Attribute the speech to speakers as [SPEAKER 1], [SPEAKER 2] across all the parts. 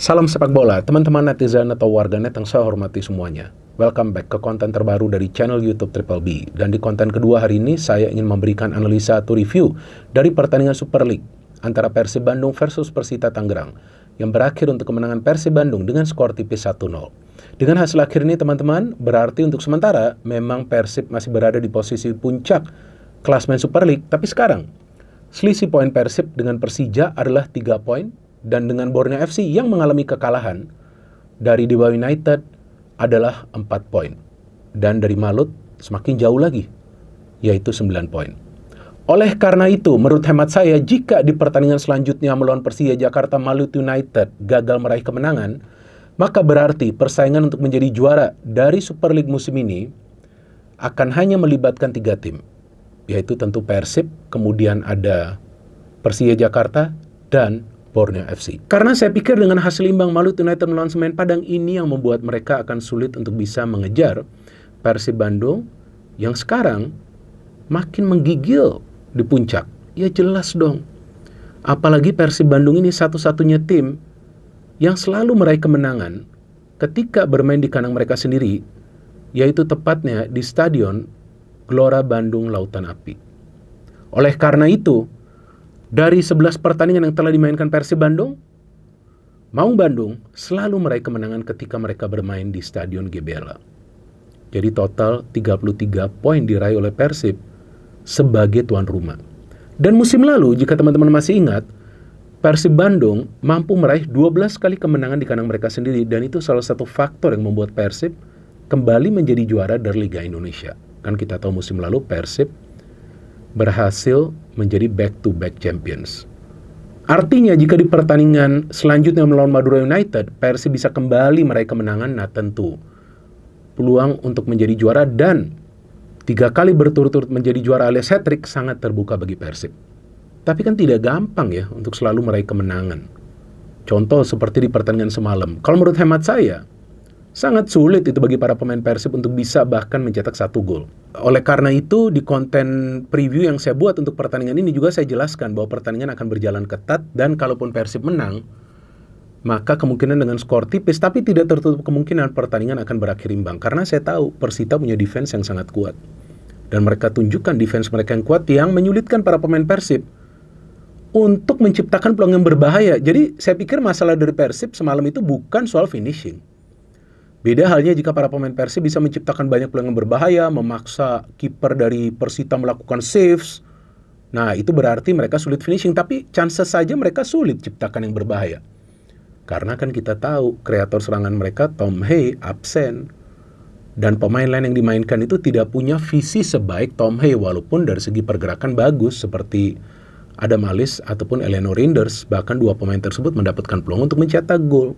[SPEAKER 1] Salam sepak bola, teman-teman netizen atau warganet yang saya hormati semuanya. Welcome back ke konten terbaru dari channel YouTube Triple B. Dan di konten kedua hari ini, saya ingin memberikan analisa atau review dari pertandingan Super League antara Persib Bandung versus Persita Tangerang, yang berakhir untuk kemenangan Persib Bandung dengan skor tipis 1-0. Dengan hasil akhir ini, teman-teman, berarti untuk sementara, memang Persib masih berada di posisi puncak klasemen Super League. Tapi sekarang, selisih poin Persib dengan Persija adalah 3 poin, dan dengan Borneo FC yang mengalami kekalahan dari Dewa United adalah 4 poin. Dan dari Malut semakin jauh lagi, yaitu 9 poin. Oleh karena itu, menurut hemat saya, jika di pertandingan selanjutnya melawan Persija Jakarta Malut United gagal meraih kemenangan, maka berarti persaingan untuk menjadi juara dari Super League musim ini akan hanya melibatkan 3 tim, yaitu tentu Persib, kemudian ada Persija Jakarta, dan Borneo FC. Karena saya pikir dengan hasil imbang Malut United melawan Semen Padang ini yang membuat mereka akan sulit untuk bisa mengejar Persib Bandung yang sekarang makin menggigil di puncak. Ya jelas dong. Apalagi Persib Bandung ini satu-satunya tim yang selalu meraih kemenangan ketika bermain di kandang mereka sendiri, yaitu tepatnya di Stadion Gelora Bandung Lautan Api. Oleh karena itu, dari 11 pertandingan yang telah dimainkan Persib Bandung, Maung Bandung selalu meraih kemenangan ketika mereka bermain di Stadion GBLA. Jadi total 33 poin diraih oleh Persib sebagai tuan rumah. Dan musim lalu, jika teman-teman masih ingat, Persib Bandung mampu meraih 12 kali kemenangan di kandang mereka sendiri, dan itu salah satu faktor yang membuat Persib kembali menjadi juara dari Liga Indonesia. Kan kita tahu musim lalu Persib berhasil menjadi back-to-back champions. Artinya jika di pertandingan selanjutnya melawan Madura United, Persib bisa kembali meraih kemenangan, nah tentu peluang untuk menjadi juara dan 3 kali berturut-turut menjadi juara alias hat-trick sangat terbuka bagi Persib. Tapi kan tidak gampang ya untuk selalu meraih kemenangan. Contoh seperti di pertandingan semalam. Kalau menurut hemat saya, sangat sulit itu bagi para pemain Persib untuk bisa bahkan mencetak 1 gol. Oleh karena itu, di konten preview yang saya buat untuk pertandingan ini juga saya jelaskan bahwa pertandingan akan berjalan ketat, dan kalaupun Persib menang, maka kemungkinan dengan skor tipis, tapi tidak tertutup kemungkinan pertandingan akan berakhir imbang. Karena saya tahu Persita punya defense yang sangat kuat. Dan mereka tunjukkan defense mereka yang kuat yang menyulitkan para pemain Persib untuk menciptakan peluang yang berbahaya. Jadi saya pikir masalah dari Persib semalam itu bukan soal finishing. Beda halnya jika para pemain Persib bisa menciptakan banyak peluang yang berbahaya, memaksa kiper dari Persita melakukan saves. Nah, itu berarti mereka sulit finishing, tapi chances saja mereka sulit ciptakan yang berbahaya. Karena kan kita tahu kreator serangan mereka Tom Hey absen. Dan pemain lain yang dimainkan itu tidak punya visi sebaik Tom Hey, walaupun dari segi pergerakan bagus seperti Adam Alis ataupun Eleanor Rinders. Bahkan 2 pemain tersebut mendapatkan peluang untuk mencetak gol.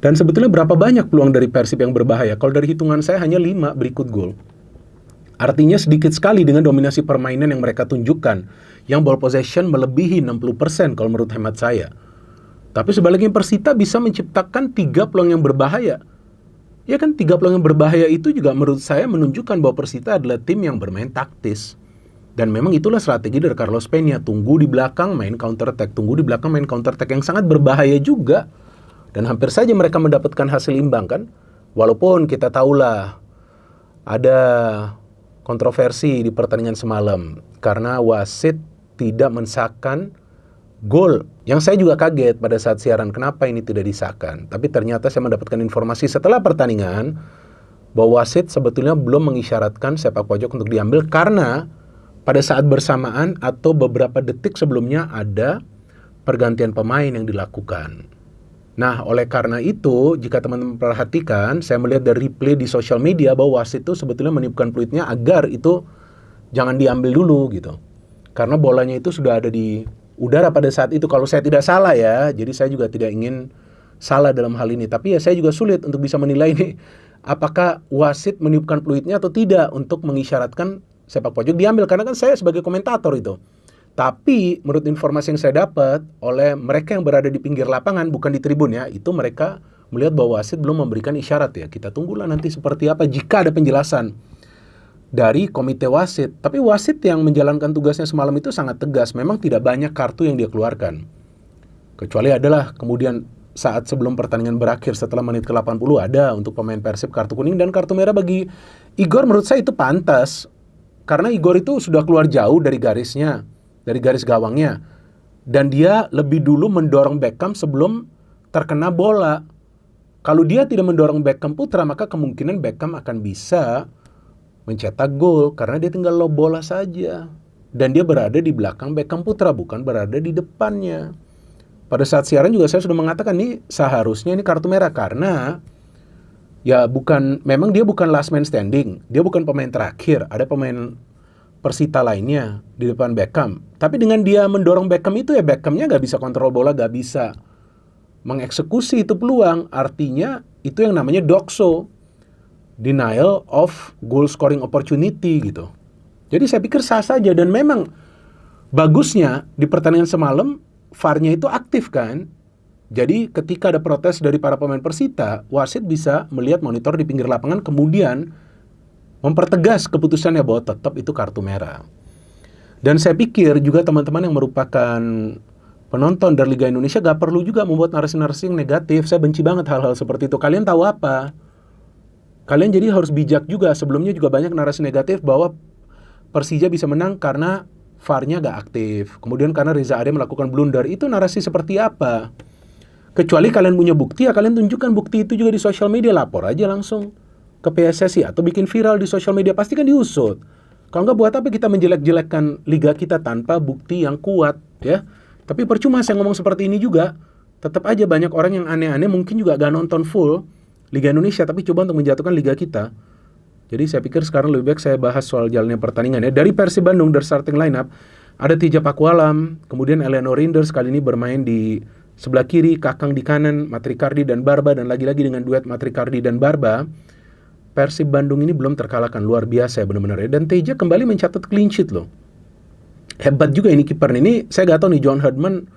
[SPEAKER 1] Dan sebetulnya berapa banyak peluang dari Persib yang berbahaya? Kalau dari hitungan saya hanya 5 berikut gol. Artinya sedikit sekali dengan dominasi permainan yang mereka tunjukkan, yang ball possession melebihi 60% kalau menurut hemat saya. Tapi sebaliknya Persita bisa menciptakan 3 peluang yang berbahaya. Ya kan, 3 peluang yang berbahaya itu juga menurut saya menunjukkan bahwa Persita adalah tim yang bermain taktis. Dan memang itulah strategi dari Carlos Peña, tunggu di belakang main counter attack, tunggu di belakang main counter attack yang sangat berbahaya juga. Dan hampir saja mereka mendapatkan hasil imbang kan. Walaupun kita tahulah ada kontroversi di pertandingan semalam karena wasit tidak mensahkan gol. Yang saya juga kaget pada saat siaran kenapa ini tidak disahkan. Tapi ternyata saya mendapatkan informasi setelah pertandingan bahwa wasit sebetulnya belum mengisyaratkan sepak pojok untuk diambil karena pada saat bersamaan atau beberapa detik sebelumnya ada pergantian pemain yang dilakukan. Nah, oleh karena itu, jika teman-teman perhatikan, saya melihat dari replay di sosial media bahwa wasit itu sebetulnya meniupkan peluitnya agar itu jangan diambil dulu gitu. Karena bolanya itu sudah ada di udara pada saat itu, kalau saya tidak salah ya. Jadi saya juga tidak ingin salah dalam hal ini. Tapi ya saya juga sulit untuk bisa menilai ini apakah wasit meniupkan peluitnya atau tidak untuk mengisyaratkan sepak pojok diambil. Karena kan saya sebagai komentator itu. Tapi menurut informasi yang saya dapat oleh mereka yang berada di pinggir lapangan, bukan di tribun ya, itu mereka melihat bahwa wasit belum memberikan isyarat ya. Kita tunggulah nanti seperti apa jika ada penjelasan dari komite wasit. Tapi wasit yang menjalankan tugasnya semalam itu sangat tegas. Memang tidak banyak kartu yang dia keluarkan. Kecuali adalah kemudian saat sebelum pertandingan berakhir setelah menit ke-80 ada untuk pemain Persib kartu kuning dan kartu merah bagi Igor. Menurut saya itu pantas. Karena Igor itu sudah keluar jauh dari garisnya, dari garis gawangnya. Dan dia lebih dulu mendorong Beckham sebelum terkena bola. Kalau dia tidak mendorong Beckham Putra, maka kemungkinan Beckham akan bisa mencetak gol karena dia tinggal lob bola saja. Dan dia berada di belakang Beckham Putra, bukan berada di depannya. Pada saat siaran juga saya sudah mengatakan nih seharusnya ini kartu merah karena ya memang dia bukan last man standing, dia bukan pemain terakhir, ada pemain Persita lainnya di depan Beckham. Tapi dengan dia mendorong Beckham itu ya Beckhamnya nggak bisa kontrol bola, nggak bisa mengeksekusi itu peluang. Artinya itu yang namanya DOGSO, denial of goal scoring opportunity gitu. Jadi saya pikir sah saja dan memang bagusnya di pertandingan semalam VAR-nya itu aktif kan. Jadi ketika ada protes dari para pemain Persita, wasit bisa melihat monitor di pinggir lapangan kemudian mempertegas keputusannya bahwa tetap itu kartu merah. Dan saya pikir juga teman-teman yang merupakan penonton dari Liga Indonesia gak perlu juga membuat narasi-narasi yang negatif. Saya benci banget hal-hal seperti itu. Kalian tahu apa? Kalian jadi harus bijak juga. Sebelumnya juga banyak narasi negatif bahwa Persija bisa menang karena VAR-nya gak aktif. Kemudian karena Riza Ade melakukan blunder. Itu narasi seperti apa? Kecuali kalian punya bukti, ya kalian tunjukkan bukti itu juga di sosial media. Lapor aja langsung ke PSSI atau bikin viral di sosial media. Pasti kan diusut. Kalau nggak, buat apa kita menjelek-jelekkan liga kita tanpa bukti yang kuat, ya? Tapi percuma saya ngomong seperti ini juga. Tetap aja banyak orang yang aneh-aneh, mungkin juga gak nonton full Liga Indonesia, tapi coba untuk menjatuhkan liga kita. Jadi saya pikir sekarang lebih baik saya bahas soal jalannya pertandingan ya. Dari Persib Bandung, dari starting lineup, ada Tija Pakualam, kemudian Eleanor Rinders kali ini bermain di sebelah kiri, Kakang di kanan, Matrikardi dan Barba, dan lagi-lagi dengan duet Matrikardi dan Barba. Persib Bandung ini belum terkalahkan, luar biasa ya benar-benar ya. Dan Teja kembali mencatat clean sheet loh. Hebat juga ini kiper ini. Saya gak tahu nih John Herdman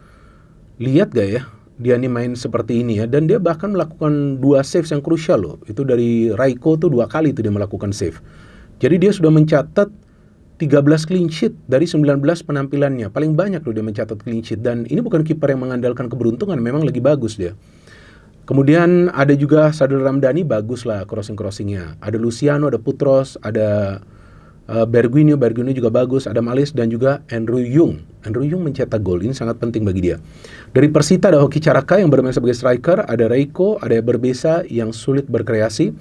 [SPEAKER 1] lihat gak ya dia nih main seperti ini ya. Dan dia bahkan melakukan 2 saves yang krusial loh. Itu dari Raiko tuh 2 kali itu dia melakukan save. Jadi dia sudah mencatat 13 clean sheet dari 19 penampilannya. Paling banyak loh dia mencatat clean sheet. Dan ini bukan kiper yang mengandalkan keberuntungan, memang lagi bagus dia. Kemudian ada juga Sadil Ramdhani, bagus lah crossing-crossingnya. Ada Luciano, ada Putros, ada Berguinho juga bagus. Ada Malis dan juga Andrew Yung. Andrew Yung mencetak gol, ini sangat penting bagi dia. Dari Persita ada Hoki Caraka yang bermain sebagai striker. Ada Reiko, ada Berbesa yang sulit berkreasi.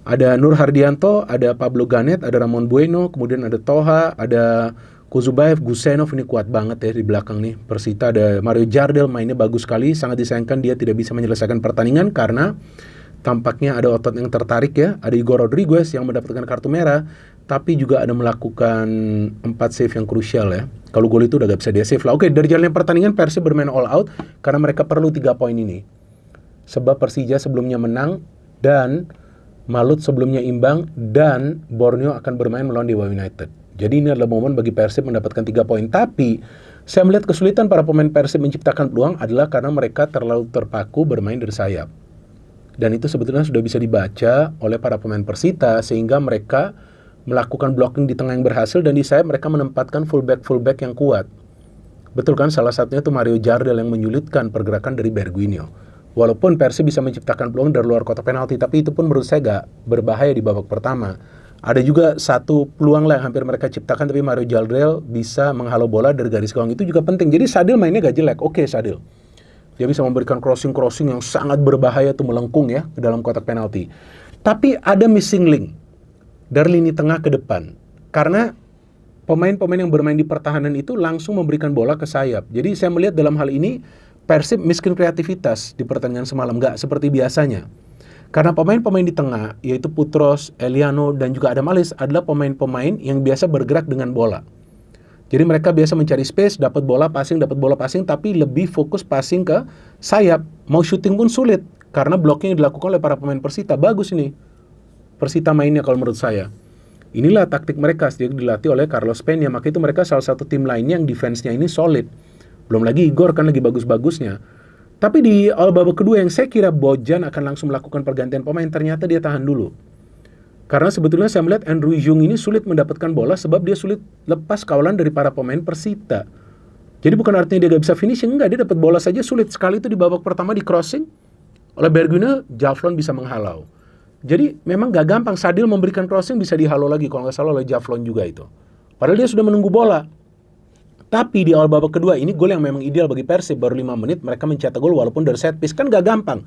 [SPEAKER 1] Ada Nur Hardianto, ada Pablo Ganet, ada Ramon Bueno. Kemudian ada Toha, ada Kozubaev, Gusenov, ini kuat banget ya di belakang nih. Persita ada Mario Jardel, mainnya bagus sekali. Sangat disayangkan dia tidak bisa menyelesaikan pertandingan karena tampaknya ada otot yang tertarik ya. Ada Igor Rodriguez yang mendapatkan kartu merah, tapi juga ada melakukan 4 save yang krusial ya. Kalau gol itu udah gak bisa dia save lah. Oke, dari jalannya pertandingan Persib bermain all out karena mereka perlu 3 poin ini. Sebab Persija sebelumnya menang dan Malut sebelumnya imbang dan Borneo akan bermain melawan Dewa United. Jadi ini adalah momen bagi Persib mendapatkan 3 poin. Tapi saya melihat kesulitan para pemain Persib menciptakan peluang adalah karena mereka terlalu terpaku bermain dari sayap. Dan itu sebetulnya sudah bisa dibaca oleh para pemain Persita sehingga mereka melakukan blocking di tengah yang berhasil dan di sayap mereka menempatkan fullback yang kuat. Betul kan, salah satunya itu Mario Jardel yang menyulitkan pergerakan dari Berguinho. Walaupun Persib bisa menciptakan peluang dari luar kotak penalti, tapi itu pun menurut saya gak berbahaya di babak pertama. Ada juga 1 peluang lah yang hampir mereka ciptakan, tapi Mario Jardel bisa menghalau bola dari garis gawang, itu juga penting. Jadi Sadil mainnya gak jelek, oke Sadil. Dia bisa memberikan crossing yang sangat berbahaya tuh melengkung ya ke dalam kotak penalti. Tapi ada missing link dari lini tengah ke depan. Karena pemain-pemain yang bermain di pertahanan itu langsung memberikan bola ke sayap. Jadi saya melihat dalam hal ini Persib miskin kreativitas di pertandingan semalam, gak seperti biasanya. Karena pemain-pemain di tengah, yaitu Putros, Eliano, dan juga Adam Alis adalah pemain-pemain yang biasa bergerak dengan bola. Jadi mereka biasa mencari space, dapat bola passing, tapi lebih fokus passing ke sayap. Mau shooting pun sulit, karena blocking yang dilakukan oleh para pemain Persita. Bagus ini Persita mainnya kalau menurut saya. Inilah taktik mereka, sejak dilatih oleh Carlos Peña. Maka itu mereka salah satu tim lainnya yang defense-nya ini solid. Belum lagi Igor kan lagi bagus-bagusnya. Tapi di awal babak kedua yang saya kira Bojan akan langsung melakukan pergantian pemain, ternyata dia tahan dulu. Karena sebetulnya saya melihat Andrew Yung ini sulit mendapatkan bola sebab dia sulit lepas kawalan dari para pemain Persita. Jadi bukan artinya dia gak bisa finishing, enggak, dia dapat bola saja sulit. Sekali itu di babak pertama di crossing oleh Bergwijn, Javlon bisa menghalau. Jadi memang gak gampang. Sadil memberikan crossing bisa dihalau lagi kalau nggak salah oleh Javlon juga itu. Padahal dia sudah menunggu bola. Tapi di awal babak kedua ini gol yang memang ideal bagi Persib. Baru 5 menit mereka mencetak gol walaupun dari set piece. Kan gak gampang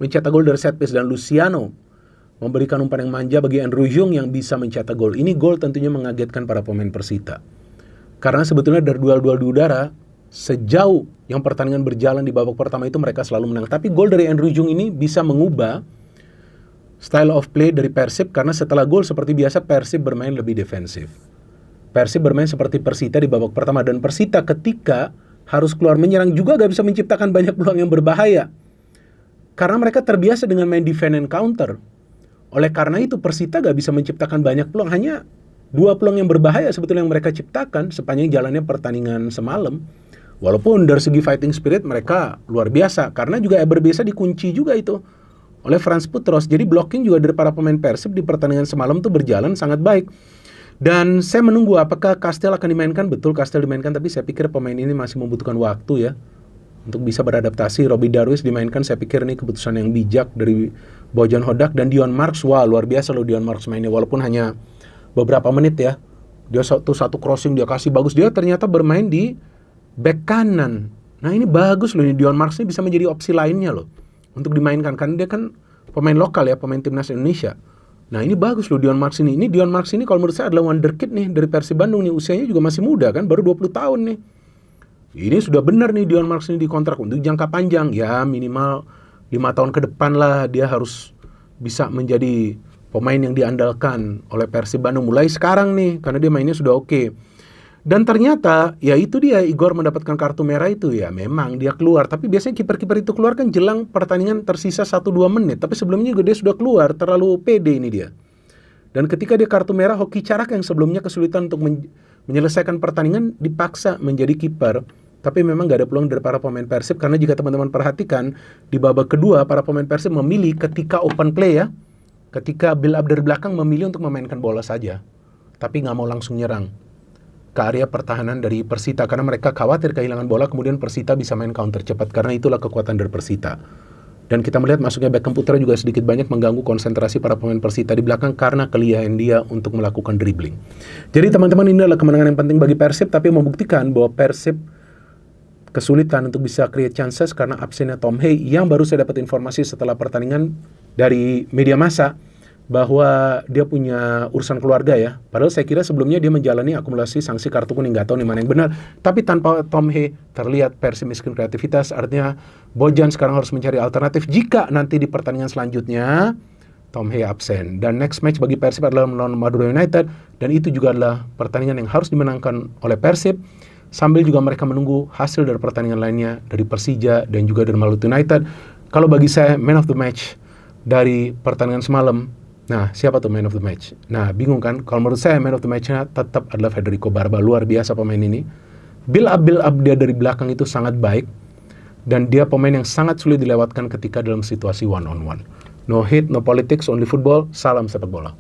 [SPEAKER 1] mencetak gol dari set piece. Dan Luciano memberikan umpan yang manja bagi Andrew Jung yang bisa mencetak gol. Ini gol tentunya mengagetkan para pemain Persita. Karena sebetulnya dari duel-duel di udara, sejauh yang pertandingan berjalan di babak pertama itu mereka selalu menang. Tapi gol dari Andrew Jung ini bisa mengubah style of play dari Persib. Karena setelah gol seperti biasa Persib bermain lebih defensif. Persib bermain seperti Persita di babak pertama. Dan Persita ketika harus keluar menyerang juga gak bisa menciptakan banyak peluang yang berbahaya. Karena mereka terbiasa dengan main defend and counter. Oleh karena itu Persita gak bisa menciptakan banyak peluang. Hanya 2 peluang yang berbahaya sebetulnya yang mereka ciptakan sepanjang jalannya pertandingan semalam. Walaupun dari segi fighting spirit mereka luar biasa. Karena juga Eber Beza dikunci juga itu oleh Frans Putros. Jadi blocking juga dari para pemain Persib di pertandingan semalam tuh berjalan sangat baik. Dan saya menunggu apakah Kastel akan dimainkan. Betul Kastel dimainkan, tapi saya pikir pemain ini masih membutuhkan waktu ya untuk bisa beradaptasi. Robbie Darwish dimainkan, saya pikir ini keputusan yang bijak dari Bojan Hodak. Dan Dion Marks, wah luar biasa loh Dion Marks mainnya. Walaupun hanya beberapa menit ya. Dia satu crossing dia kasih bagus. Dia ternyata bermain di back kanan. Nah ini bagus loh, ini Dion Marks ini bisa menjadi opsi lainnya loh untuk dimainkan. Karena dia kan pemain lokal ya, pemain timnas Indonesia. Nah ini bagus loh Dion Marks ini. Ini Dion Marks ini kalau menurut saya adalah wonderkid nih dari Persib Bandung nih. Usianya juga masih muda kan, baru 20 tahun nih. Ini sudah benar nih Dion Marks ini dikontrak untuk jangka panjang. Ya minimal 5 tahun ke depan lah dia harus bisa menjadi pemain yang diandalkan oleh Persib Bandung mulai sekarang nih, karena dia mainnya sudah oke. Dan ternyata, ya itu dia, Igor mendapatkan kartu merah itu ya, memang dia keluar. Tapi biasanya kiper-kiper itu keluar kan jelang pertandingan tersisa 1-2 menit. Tapi sebelumnya juga dia sudah keluar, terlalu pede ini dia. Dan ketika dia kartu merah, Hoki Carak yang sebelumnya kesulitan untuk menyelesaikan pertandingan, dipaksa menjadi kiper. Tapi memang gak ada peluang dari para pemain Persib, karena jika teman-teman perhatikan, di babak kedua, para pemain Persib memilih ketika open play ya, ketika build up dari belakang memilih untuk memainkan bola saja, tapi nggak mau langsung nyerang ke area pertahanan dari Persita karena mereka khawatir kehilangan bola, kemudian Persita bisa main counter cepat, karena itulah kekuatan dari Persita. Dan kita melihat masuknya Beckham Putra juga sedikit banyak mengganggu konsentrasi para pemain Persita di belakang karena kelihayan dia untuk melakukan dribbling. Jadi teman-teman, ini adalah kemenangan yang penting bagi Persib, tapi membuktikan bahwa Persib kesulitan untuk bisa create chances karena absennya Tom Hey, yang baru saya dapat informasi setelah pertandingan dari media massa bahwa dia punya urusan keluarga ya. Padahal saya kira sebelumnya dia menjalani akumulasi sanksi kartu kuning, nggak tahu nih mana yang benar. Tapi tanpa Tom Hey terlihat Persib miskin kreativitas, artinya Bojan sekarang harus mencari alternatif jika nanti di pertandingan selanjutnya Tom Hey absen. Dan next match bagi Persib adalah melawan Madura United, dan itu juga adalah pertandingan yang harus dimenangkan oleh Persib. Sambil juga mereka menunggu hasil dari pertandingan lainnya dari Persija dan juga dari Maluku United. Kalau bagi saya man of the match dari pertandingan semalam, nah siapa tuh man of the match? Nah bingung kan? Kalau menurut saya man of the match-nya tetap adalah Federico Barba. Luar biasa pemain ini. Build up dia dari belakang itu sangat baik, dan dia pemain yang sangat sulit dilewatkan ketika dalam situasi one on one. No hate, no politics, only football. Salam sepak bola.